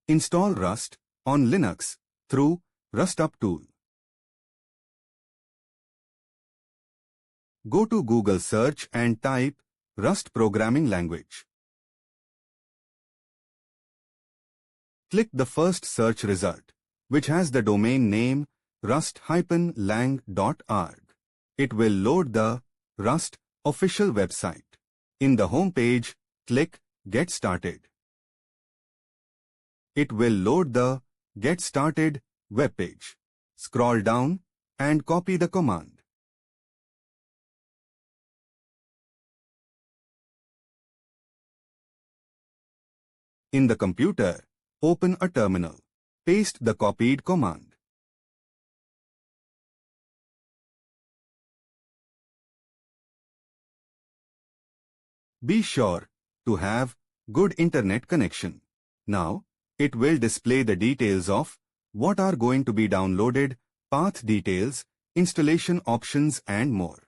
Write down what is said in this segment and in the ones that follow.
Install Rust on Linux through rustup tool. Go to Google search and type Rust programming language. Click the first search result, which has the domain name rust-lang.org. It will load the Rust official website. In the home page, click Get Started. It will load the Get Started web page. Scroll down and copy the command. In the computer, open a terminal. Paste the copied command. Be sure to have good internet connection. Now, it will display the details of what are going to be downloaded, path details, installation options and more.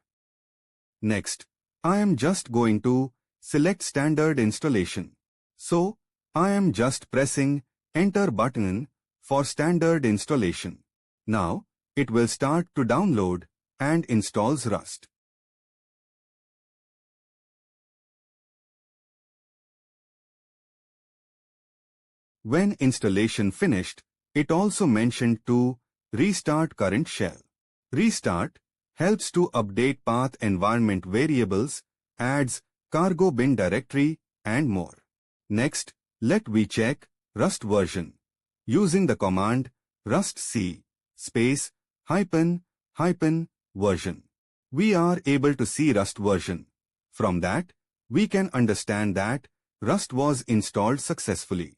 Next, I am just going to select standard installation. So, I am just pressing Enter button for standard installation. Now, it will start to download and installs Rust. When installation finished, it also mentioned to restart current shell. Restart helps to update path environment variables, adds cargo bin directory and more. Next, let we check Rust version. Using the command rustc space hyphen version. We are able to see Rust version. From that, we can understand that Rust was installed successfully.